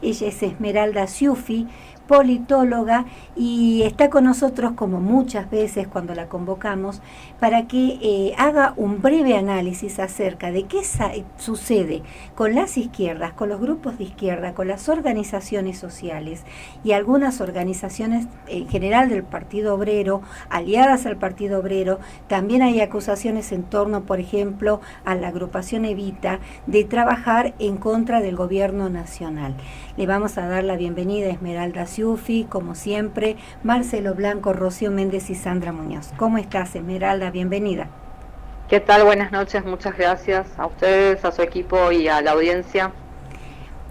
Ella es Esmeralda Sciuffi, politóloga, y está con nosotros, como muchas veces cuando la convocamos, para que haga un breve análisis acerca de qué sucede con las izquierdas, con los grupos de izquierda, con las organizaciones sociales y algunas organizaciones en general del Partido Obrero, aliadas al Partido Obrero. También hay acusaciones en torno, por ejemplo, a la agrupación Evita, de trabajar en contra del gobierno nacional. Le vamos a dar la bienvenida a Esmeralda Sciuffi, como siempre, Marcelo Blanco, Rocío Méndez y Sandra Muñoz. ¿Cómo estás, Esmeralda? Bienvenida. ¿Qué tal? Buenas noches, muchas gracias a ustedes, a su equipo y a la audiencia.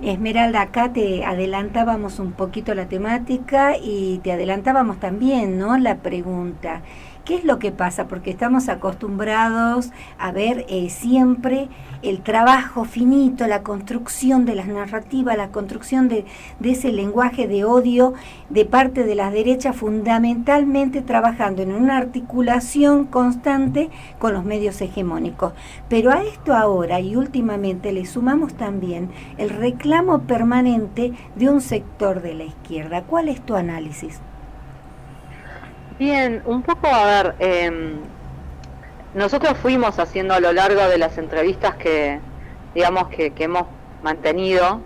Esmeralda, acá te adelantábamos un poquito la temática y te adelantábamos también, ¿no?, la pregunta. ¿Qué es lo que pasa? Porque estamos acostumbrados a ver siempre el trabajo finito, la construcción de las narrativas, la construcción de ese lenguaje de odio de parte de las derechas, fundamentalmente trabajando en una articulación constante con los medios hegemónicos. Pero a esto ahora y últimamente le sumamos también el reclamo permanente de un sector de la izquierda. ¿Cuál es tu análisis? Bien, un poco, a ver, nosotros fuimos haciendo a lo largo de las entrevistas que, digamos, que hemos mantenido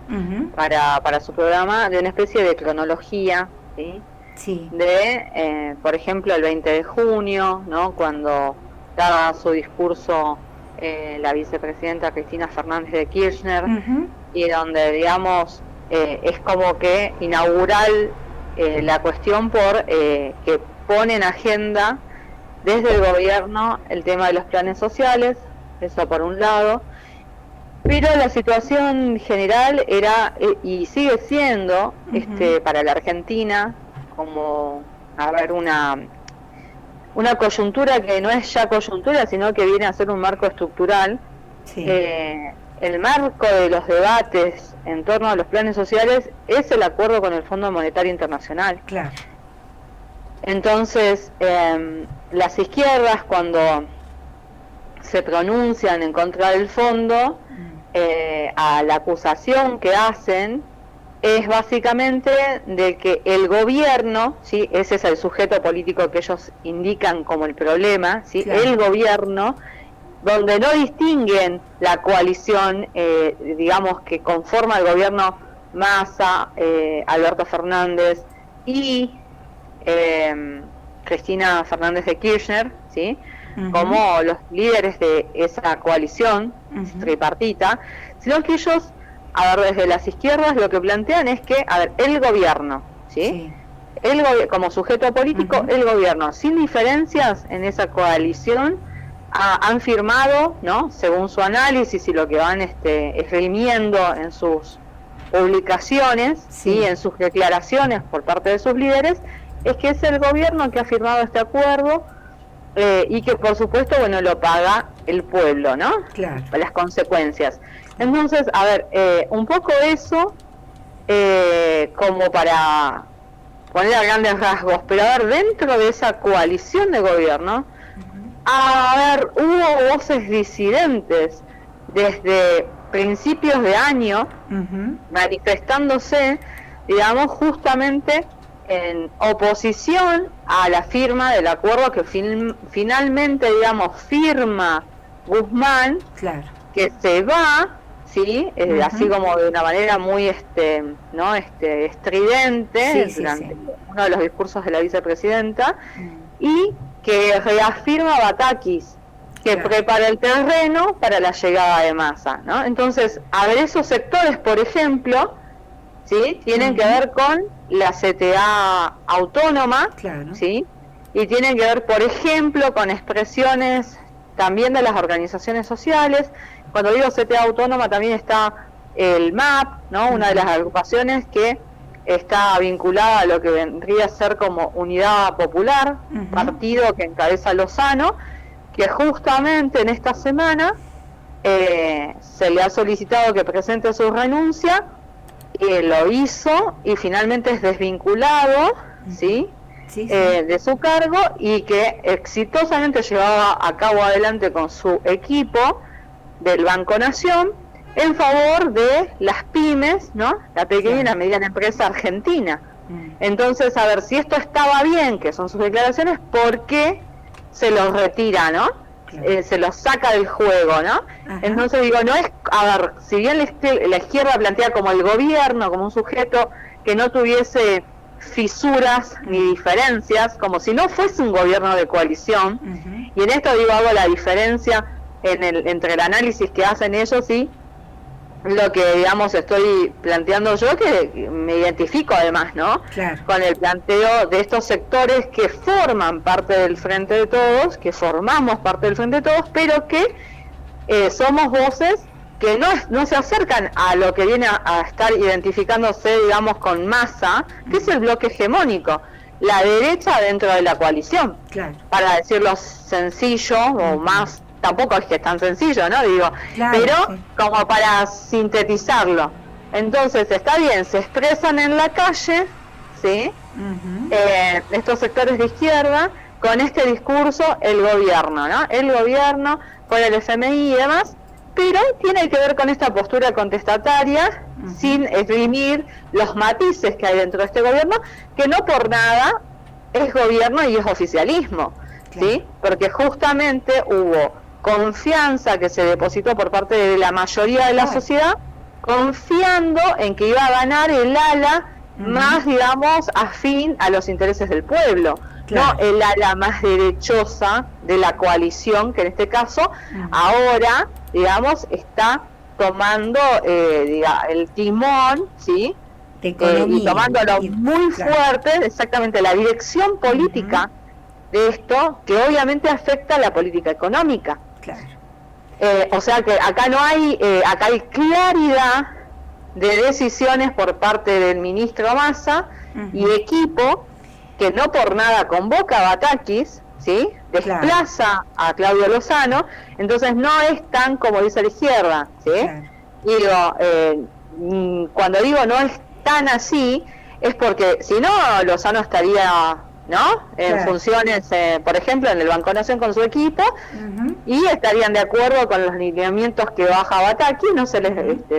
para su programa, de una especie de cronología, ¿sí? Sí. De, por ejemplo, el 20 de junio, ¿no?, cuando daba su discurso la vicepresidenta Cristina Fernández de Kirchner, y donde, digamos, es como que inaugural la cuestión por que pone en agenda desde el gobierno el tema de los planes sociales, eso por un lado, pero la situación general era y sigue siendo para la Argentina como, a ver, una coyuntura que no es ya coyuntura, sino que viene a ser un marco estructural. Sí. El marco de los debates en torno a los planes sociales es el acuerdo con el Fondo Monetario Internacional. Claro. Entonces, las izquierdas, cuando se pronuncian en contra del fondo, a la acusación que hacen es básicamente de que el gobierno, ¿sí?, ese es el sujeto político que ellos indican como el problema, ¿sí?, claro. El gobierno, donde no distinguen la coalición, digamos, que conforma el gobierno Massa, Alberto Fernández y Cristina Fernández de Kirchner, ¿sí?, como los líderes de esa coalición tripartita, sino que ellos, a ver, desde las izquierdas lo que plantean es que, a ver, el gobierno, ¿sí? Como sujeto político, el gobierno, sin diferencias en esa coalición, han firmado, ¿no?, según su análisis y lo que van esgrimiendo en sus publicaciones, ¿sí?, en sus declaraciones por parte de sus líderes, es que es el gobierno que ha firmado este acuerdo y que, por supuesto, bueno, lo paga el pueblo, ¿no? Claro. Las consecuencias. Entonces, a ver, un poco eso como para poner a grandes rasgos, pero a ver, dentro de esa coalición de gobierno, a ver, hubo voces disidentes desde principios de año manifestándose, digamos, justamente en oposición a la firma del acuerdo que finalmente, digamos, firma Guzmán, claro, que se va, ¿sí?, así como de una manera muy estridente, durante uno de los discursos de la vicepresidenta, y que reafirma Batakis, que prepara el terreno para la llegada de Massa, ¿no? Entonces, a ver, esos sectores, por ejemplo, ¿sí?, tienen que ver con la CTA autónoma, claro, ¿sí?, y tienen que ver, por ejemplo, con expresiones también de las organizaciones sociales. Cuando digo CTA autónoma también está el MAP, ¿no?, una de las agrupaciones que está vinculada a lo que vendría a ser como Unidad Popular, partido que encabeza Lozano, que justamente en esta semana se le ha solicitado que presente su renuncia, y lo hizo y finalmente es desvinculado, ¿sí?, de su cargo, y que exitosamente llevaba a cabo adelante con su equipo del Banco Nación en favor de las pymes, ¿no? La pequeña y la mediana empresa argentina. Entonces, a ver, si esto estaba bien, que son sus declaraciones, ¿por qué se los retira, no? Se los saca del juego, ¿no? Ajá. Entonces digo, no es, a ver, si bien la izquierda plantea como el gobierno, como un sujeto que no tuviese fisuras ni diferencias, como si no fuese un gobierno de coalición, y en esto digo, hago la diferencia entre el análisis que hacen ellos y lo que, digamos, estoy planteando yo, que me identifico además, ¿no? Claro. Con el planteo de estos sectores que forman parte del Frente de Todos, que formamos parte del Frente de Todos, pero que somos voces que no se acercan a lo que viene a estar identificándose, digamos, con Massa, que es el bloque hegemónico, la derecha dentro de la coalición, claro. Para decirlo sencillo o más. Tampoco es que es tan sencillo, ¿no? Digo, claro, pero sí. Como para sintetizarlo. Entonces, está bien, se expresan en la calle, ¿sí? Estos sectores de izquierda, con este discurso, el gobierno, ¿no? El gobierno, con el FMI y demás, pero tiene que ver con esta postura contestataria, sin esgrimir los matices que hay dentro de este gobierno, que no por nada es gobierno y es oficialismo, claro. ¿Sí? Porque justamente hubo confianza que se depositó por parte de la mayoría de la sociedad, confiando en que iba a ganar el ala más, digamos, afín a los intereses del pueblo, claro. No el ala más derechosa de la coalición, que en este caso ahora, digamos, está tomando el timón, ¿sí? Y tomándolo muy fuerte, exactamente, la dirección política de esto, que obviamente afecta a la política económica. Claro. O sea que acá no hay, acá hay claridad de decisiones por parte del ministro Massa y equipo, que no por nada convoca a Batakis, ¿sí? Desplaza a Claudio Lozano, entonces no es tan como dice la izquierda, ¿sí? Claro. Y digo, cuando digo no es tan así, es porque si no, Lozano estaría, ¿no? En funciones, por ejemplo, en el Banco Nación con su equipo, y estarían de acuerdo con los lineamientos que baja Bataki, no se les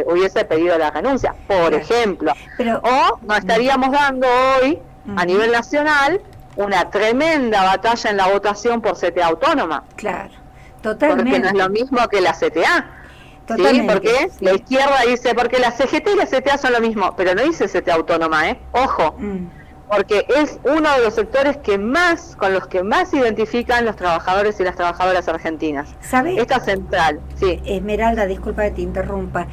hubiese pedido la renuncia, por ejemplo. Pero, o nos estaríamos dando hoy, a nivel nacional, una tremenda batalla en la votación por CTA autónoma. Claro, totalmente. Porque no es lo mismo que la CTA. Totalmente. Sí, porque la izquierda dice, porque la CGT y la CTA son lo mismo, pero no dice CTA autónoma, ojo. Porque es uno de los sectores que más, con los que más se identifican los trabajadores y las trabajadoras argentinas. ¿Sabes? Esta central, sí. Esmeralda, disculpa que te interrumpa.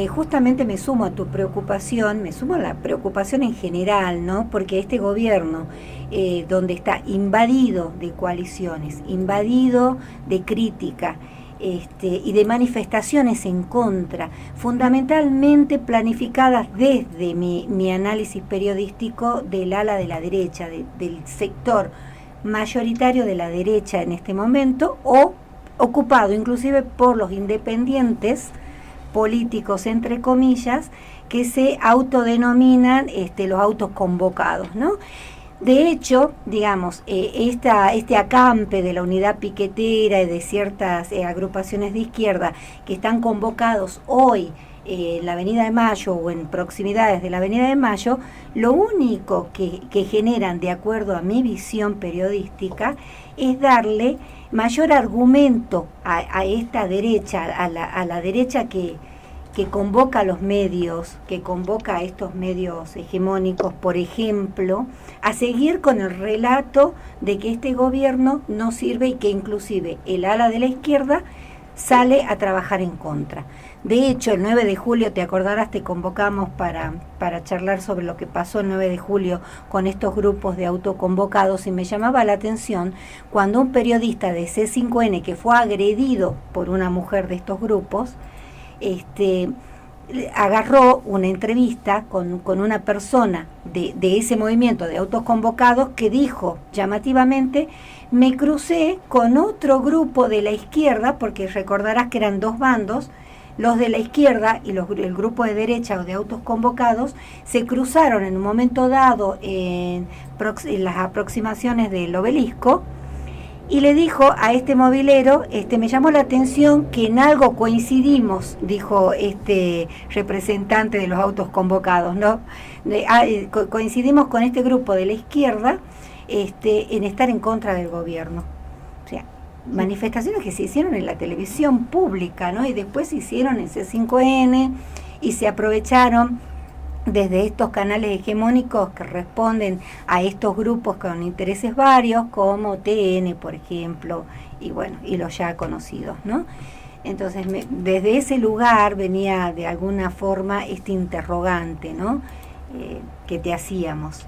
Justamente me sumo a tu preocupación, me sumo a la preocupación en general, ¿no? Porque este gobierno, donde está invadido de coaliciones, invadido de crítica, y de manifestaciones en contra, fundamentalmente planificadas desde mi análisis periodístico del ala de la derecha, del sector mayoritario de la derecha en este momento, o ocupado inclusive por los independientes políticos, entre comillas, que se autodenominan los autoconvocados, ¿no? De hecho, digamos, este acampe de la unidad piquetera y de ciertas agrupaciones de izquierda que están convocados hoy en la Avenida de Mayo o en proximidades de la Avenida de Mayo, lo único que generan, de acuerdo a mi visión periodística, es darle mayor argumento a esta derecha, a la derecha que convoca a los medios, que convoca a estos medios hegemónicos, por ejemplo, a seguir con el relato de que este gobierno no sirve y que inclusive el ala de la izquierda sale a trabajar en contra. De hecho, el 9 de julio, te acordarás, te convocamos para charlar sobre lo que pasó el 9 de julio con estos grupos de autoconvocados, y me llamaba la atención cuando un periodista de C5N que fue agredido por una mujer de estos grupos, agarró una entrevista con una persona de ese movimiento de autoconvocados que dijo llamativamente: me crucé con otro grupo de la izquierda, porque recordarás que eran dos bandos, los de la izquierda y el grupo de derecha o de autoconvocados se cruzaron en un momento dado en las aproximaciones del Obelisco, y le dijo a este movilero, me llamó la atención que en algo coincidimos, dijo este representante de los autos convocados, ¿no? Coincidimos con este grupo de la izquierda en estar en contra del gobierno. O sea, manifestaciones que se hicieron en la televisión pública, ¿no? Y después se hicieron en C5N y se aprovecharon desde estos canales hegemónicos que responden a estos grupos con intereses varios, como TN, por ejemplo, y bueno, y los ya conocidos, ¿no? Entonces, desde ese lugar venía de alguna forma este interrogante, ¿no? Que te hacíamos.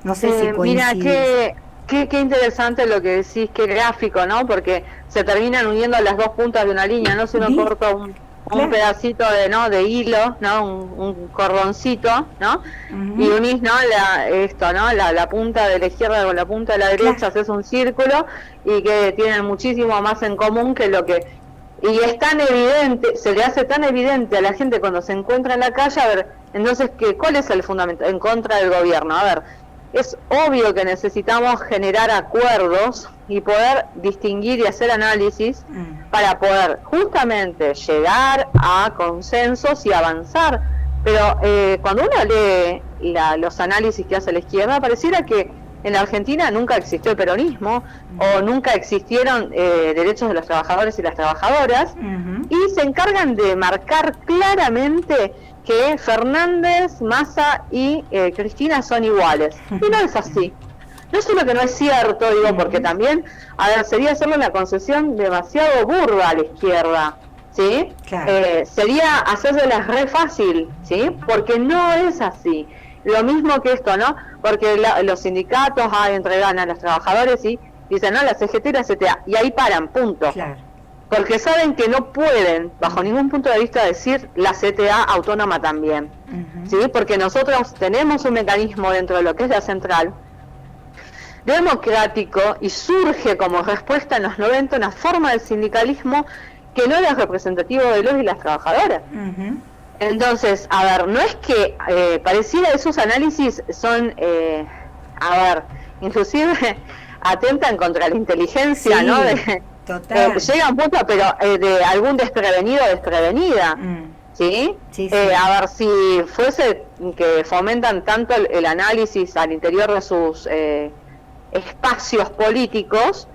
No sé si coincides. Mira, qué interesante lo que decís, qué gráfico, ¿no? Porque se terminan uniendo las dos puntas de una línea, ¿no? Si uno corta un pedacito de hilo, ¿no? Un cordoncito, ¿no? Y unís, ¿no? La punta de la izquierda con la punta de la derecha, haces un círculo y que tienen muchísimo más en común que lo que... Y es tan evidente, se le hace tan evidente a la gente cuando se encuentra en la calle, a ver, entonces, ¿cuál es el fundamento? En contra del gobierno, a ver, es obvio que necesitamos generar acuerdos y poder distinguir y hacer análisis para poder justamente llegar a consensos y avanzar. Pero cuando uno lee los análisis que hace la izquierda, pareciera que en la Argentina nunca existió el peronismo o nunca existieron derechos de los trabajadores y las trabajadoras, y se encargan de marcar claramente que Fernández, Massa y Cristina son iguales. Y no es así. No solo que no es cierto, digo, porque también, a ver, sería hacerle una concesión demasiado burda a la izquierda, ¿sí? Claro. Sería hacérselas re fácil, ¿sí? Porque no es así. Lo mismo que esto, ¿no? Porque los sindicatos entregan a los trabajadores y dicen, no, la CGT y la CTA, y ahí paran, punto. Claro. Porque saben que no pueden, bajo ningún punto de vista, decir la CTA autónoma también, ¿sí? Porque nosotros tenemos un mecanismo dentro de lo que es la central, democrático, y surge como respuesta en los 90 una forma de sindicalismo que no era representativo de los y las trabajadoras. Entonces, a ver, no es que pareciera esos análisis son, inclusive atentan contra la inteligencia, sí, ¿no? Llega un punto, pero de algún desprevenido o desprevenida, ¿sí? Sí, sí. A ver, si fuese que fomentan tanto el análisis al interior de sus espacios políticos,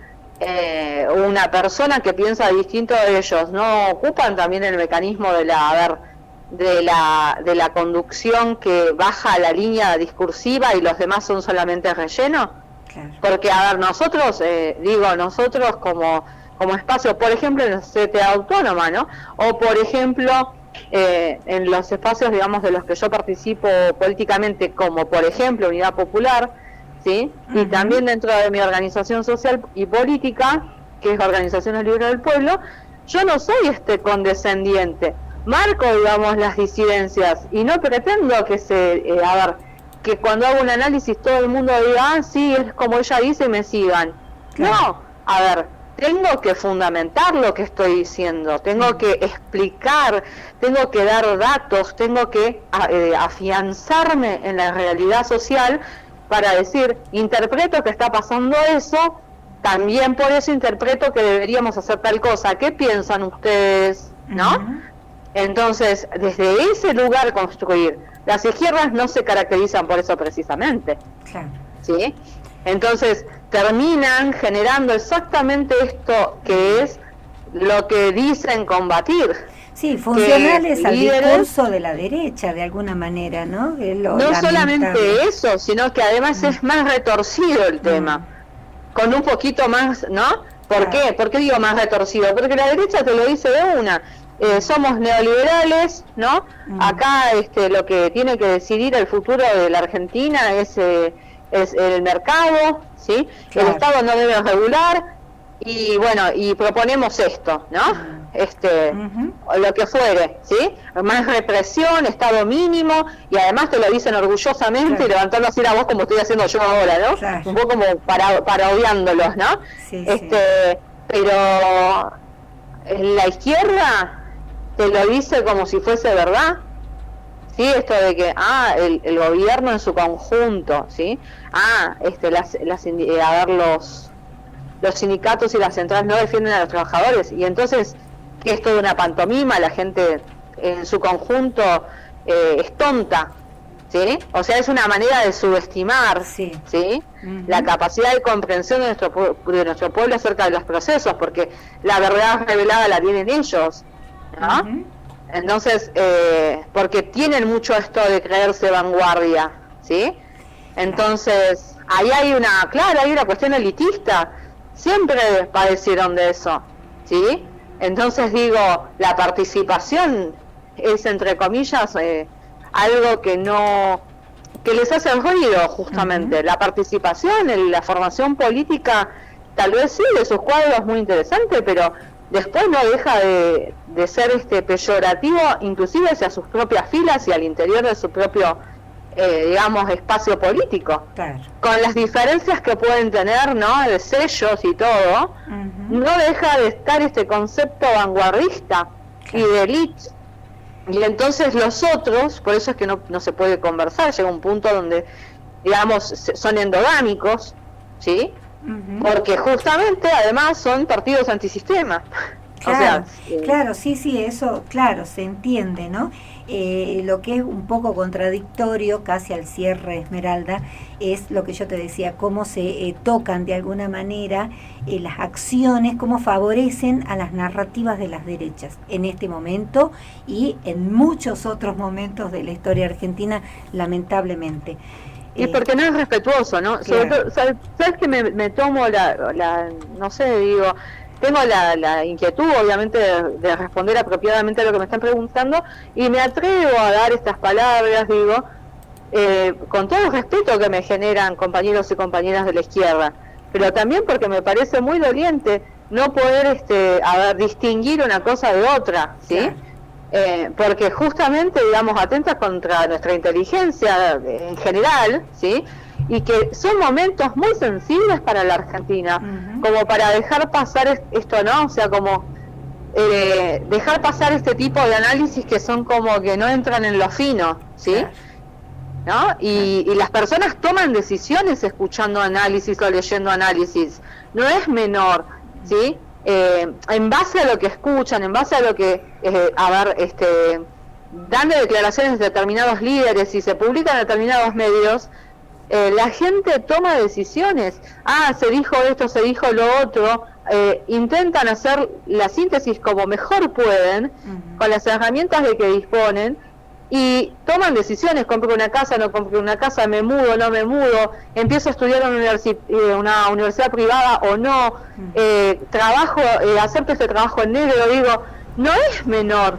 una persona que piensa distinto de ellos, ¿no ocupan también el mecanismo de la conducción que baja la línea discursiva y los demás son solamente relleno? Claro. Porque, a ver, nosotros como espacio, por ejemplo, en la CTA autónoma, ¿no? O, por ejemplo, en los espacios, digamos, de los que yo participo políticamente, como, por ejemplo, Unidad Popular, ¿sí? Y también dentro de mi organización social y política, que es Organizaciones Libres del Pueblo, yo no soy condescendiente. Marco, digamos, las disidencias y no pretendo que que cuando hago un análisis todo el mundo diga, sí, es como ella dice y me sigan. Claro. No, a ver, tengo que fundamentar lo que estoy diciendo, tengo que explicar, tengo que dar datos, tengo que afianzarme en la realidad social para decir, interpreto que está pasando eso, también por eso interpreto que deberíamos hacer tal cosa. ¿Qué piensan ustedes? ¿No? Entonces, desde ese lugar construir. Las izquierdas no se caracterizan por eso precisamente. Claro. ¿Sí? Entonces, terminan generando exactamente esto que es lo que dicen combatir. Sí, funcionales al discurso de la derecha, de alguna manera, ¿no? No solamente eso, sino que además es más retorcido el tema. Con un poquito más, ¿no? ¿Por qué? ¿Por qué digo más retorcido? Porque la derecha te lo dice de una. Somos neoliberales, ¿no? Acá lo que tiene que decidir el futuro de la Argentina es el mercado, ¿sí? Claro. El Estado no debe regular y bueno, y proponemos esto, ¿no? Lo que fuere, ¿sí? Más represión, Estado mínimo, y además te lo dicen orgullosamente, claro, y levantando así la voz como estoy haciendo yo ahora, ¿no? Claro. Un poco como parodiándolos, ¿no? Sí, pero la izquierda te lo dice como si fuese verdad, ¿sí? Esto de que, el gobierno en su conjunto, ¿sí? los sindicatos y las centrales no defienden a los trabajadores, y entonces que es toda una pantomima, la gente en su conjunto es tonta, ¿sí? O sea, es una manera de subestimar, ¿sí? La capacidad de comprensión de nuestro pueblo acerca de los procesos, porque la verdad revelada la tienen ellos, ¿no? Entonces, porque tienen mucho esto de creerse vanguardia, ¿sí? Entonces, ahí hay una cuestión elitista, siempre padecieron de eso, ¿sí? Entonces digo, la participación es, entre comillas, algo que les hace ruido, justamente. La participación en la formación política, tal vez sí, de sus cuadros muy interesante, pero después no deja de ser peyorativo, inclusive hacia sus propias filas y al interior de su propio, digamos, espacio político. Claro. Con las diferencias que pueden tener, ¿no?, de sellos y todo, no deja de estar este concepto vanguardista y de élite. Y entonces los otros, por eso es que no se puede conversar, llega un punto donde, digamos, son endogámicos, ¿sí? Porque justamente, además, son partidos antisistema. Claro, claro, sí, eso, claro, se entiende, ¿no? Lo que es un poco contradictorio, casi al cierre, Esmeralda, es lo que yo te decía, cómo se tocan de alguna manera las acciones, cómo favorecen a las narrativas de las derechas en este momento y en muchos otros momentos de la historia argentina, lamentablemente. Y porque no es respetuoso, ¿no? Claro. Sobre todo, ¿sabes que me tomo no sé, digo, tengo la inquietud, obviamente, de responder apropiadamente a lo que me están preguntando, y me atrevo a dar estas palabras, digo, con todo el respeto que me generan compañeros y compañeras de la izquierda, pero también porque me parece muy doliente no poder distinguir una cosa de otra, ¿sí? Claro. Porque justamente, digamos, atenta contra nuestra inteligencia en general, ¿sí? Y que son momentos muy sensibles para la Argentina, como para dejar pasar esto, ¿no? O sea, como dejar pasar este tipo de análisis que son como que no entran en lo fino, ¿sí? ¿No? Y las personas toman decisiones escuchando análisis o leyendo análisis, no es menor, ¿sí? En base a lo que escuchan, en base a lo que, dando declaraciones de determinados líderes y se publican en determinados medios, la gente toma decisiones. Se dijo esto, se dijo lo otro, intentan hacer la síntesis como mejor pueden, con las herramientas de que disponen, y toman decisiones: compro una casa, no compro una casa, me mudo, no me mudo, empiezo a estudiar en una universidad privada o no, trabajo, acepto este trabajo en negro. Digo, no es menor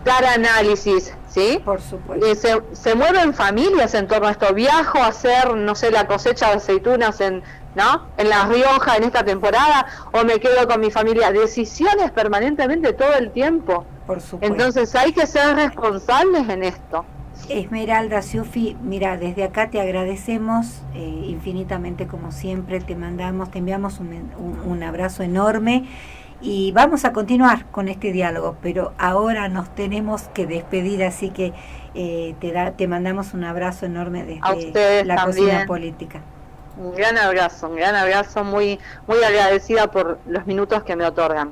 dar análisis, ¿sí? Por supuesto. Se mueven familias en torno a esto. Viajo a hacer, no sé, la cosecha de aceitunas en La Rioja en esta temporada, o me quedo con mi familia. Decisiones permanentemente todo el tiempo. Por supuesto. Entonces hay que ser responsables en esto. Esmeralda Sciuffi, mira, desde acá te agradecemos infinitamente, como siempre. Te enviamos un abrazo enorme. Y vamos a continuar con este diálogo, pero ahora nos tenemos que despedir, así que te mandamos un abrazo enorme desde la Cocina Política. Un gran abrazo, muy, muy agradecida por los minutos que me otorgan.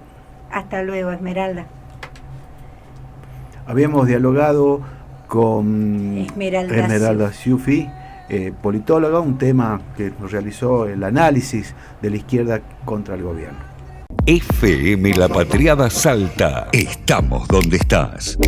Hasta luego, Esmeralda. Habíamos dialogado con Esmeralda Sciuffi, politóloga, un tema que realizó el análisis de la izquierda contra el gobierno. FM La Patriada Salta. Estamos donde estás.